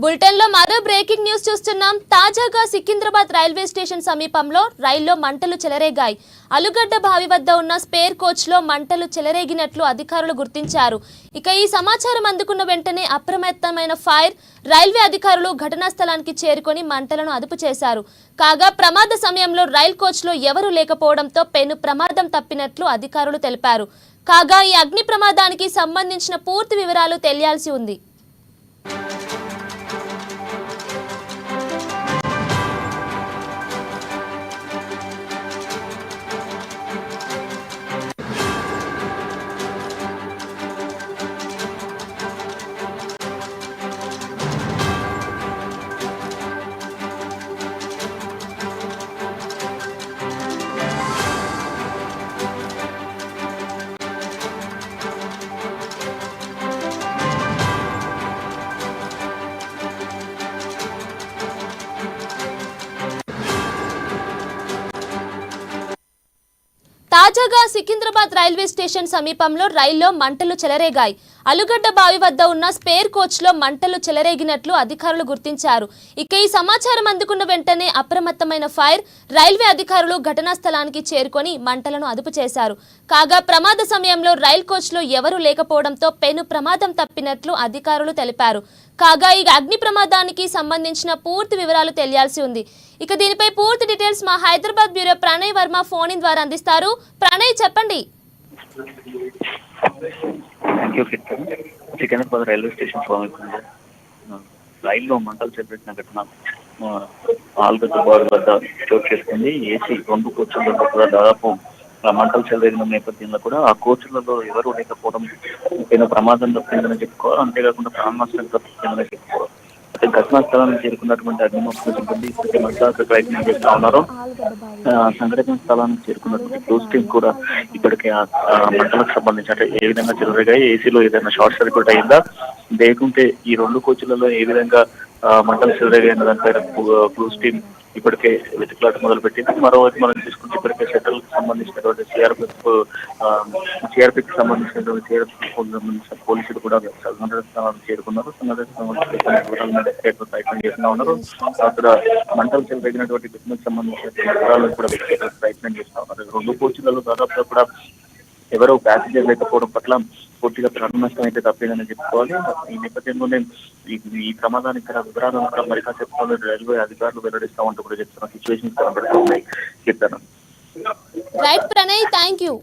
Bulletin లో మరో breaking news చూస్తున్నాం. తాజాగా సికింద్రాబాద్ రైల్వే స్టేషన్ సమీపంలో రైల్లో మంటలు చెలరేగాయి. అలుగడ్డ బావి వద్ద ఉన్న స్పేర్ కోచ్ లో మంటలు చెలరేగినట్లు అధికారులు గుర్తించారు. ఇక ఈ సమాచారం అందుకున్న వెంటనే అప్రమత్తమైన ఫైర్ రైల్వే అధికారులు ఘటనా స్థలానికి చేరుకొని మంటలను అదుపు చేశారు. కాగా ప్రమాద సమయంలో రైల్ కోచ్ లో ఎవరూ లేకపోవడంతో పెను ప్రమాదం తప్పినట్లు అధికారులు తెలిపారు. కాగా ఈ అగ్ని ప్రమాదానికి సంబంధించిన పూర్తి వివరాలు తెలియాల్సి ఉంది. తాజాగా సికింద్రాబాద్ రైల్వే స్టేషన్ సమీపంలో రైల్లో మంటలు చెలరేగాయి. అలుగడ్డ బావి వద్ద ఉన్న స్పేర్ కోచ్ లో మంటలు చెలరేగినట్లు అధికారులు గుర్తించారు. ఇక ఈ సమాచారం అందుకున్న వెంటనే అప్రమత్తమైన ఫైర్ రైల్వే అధికారులు ఘటనా స్థలానికి చేరుకొని మంటలను అదుపు చేశారు. కాగా ప్రమాద సమయంలో రైల్ కోచ్ లో ఎవరూ లేకపోవడంతో పెను ప్రమాదం తప్పినట్లు అధికారులు తెలిపారు. కాగా ఈ అగ్ని ప్రమాదానికి సంబంధించిన పూర్తి వివరాలు తెలియాల్సి ఉంది. ఇక దీనిపై పూర్తి డీటెయిల్స్ మా Hyderabad bureau Pranay Varma phone in ద్వారా అందిస్తారు. ప్రణయ్, చెప్పండి. సికింద్రాబాద్ రైల్వే స్టేషన్ రైల్లో మంటలు చేపట్టిన ఘటన ఆల్గడ్డ బావి వద్ద చోటు చేసుకుంది. ఏసీ 2 కోచ్లలో కూడా దాదాపు మంటలు చెలరేగిన నేపథ్యంలో కూడా ఆ కోచ్లలో ఎవరు లేకపోవడం ఏదైనా ప్రమాదం తప్పిందని చెప్పుకోవాలి. అంతేకాకుండా ప్రాణ నష్టం తప్పిందని చెప్పుకోవాలి. ఘటనా స్థలానికి చేరుకున్నటువంటి అగ్నిమాపక సిబ్బంది మంటలకు ప్రయత్నం చేస్తా ఉన్నారు. సంఘటన స్థలానికి చేరుకున్నటువంటి క్లోజ్ టీమ్ కూడా ఇప్పటికే మంటలకు సంబంధించి అంటే ఏ విధంగా చెలరేగాయి, ఏసీలో ఏదైనా షార్ట్ సర్క్యూట్ అయిందా, లేకుంటే ఈ 2 కోచ్లలో ఏ విధంగా మంటలు చెలరేగాయన్న దానిపైన క్లోజ్ టీమ్ ఇప్పటికే వెతుకులాట మొదలుపెట్టింది. మరోవైపు మనం తీసుకుంటే ఇప్పటికే సెంట్రల్ కి సంబంధించినటువంటి సిఆర్పికి సంబంధించిన పోలీసులు కూడా సంఘటన స్థలానికి చేరుకున్నారు. ప్రయత్నం చేస్తూ ఉన్నారు. అక్కడ మంటలు చెలరేగినటువంటి ఘటనకు సంబంధించిన వివరాలను కూడా ప్రయత్నం చేస్తూ ఉన్నారు. 2 కోచ్లలో దాదాపుగా కూడా ఎవరో ప్యాసింజర్ లేకపోవడం పట్ల పూర్తిగా ప్రాణ నష్టం అయితే తప్పేదని చెప్పుకోవాలి. ఈ నేపథ్యంలోనే ఈ ప్రమాదానికి గల వివరాలను కూడా మరి కాసేపు రైల్వే అధికారులు వెల్లడిస్తా ఉంటూ కూడా చెప్తున్న సిచ్యువేషన్స్ కనబడుతున్నాయి. చెప్తాను. Right Pranay, thank you.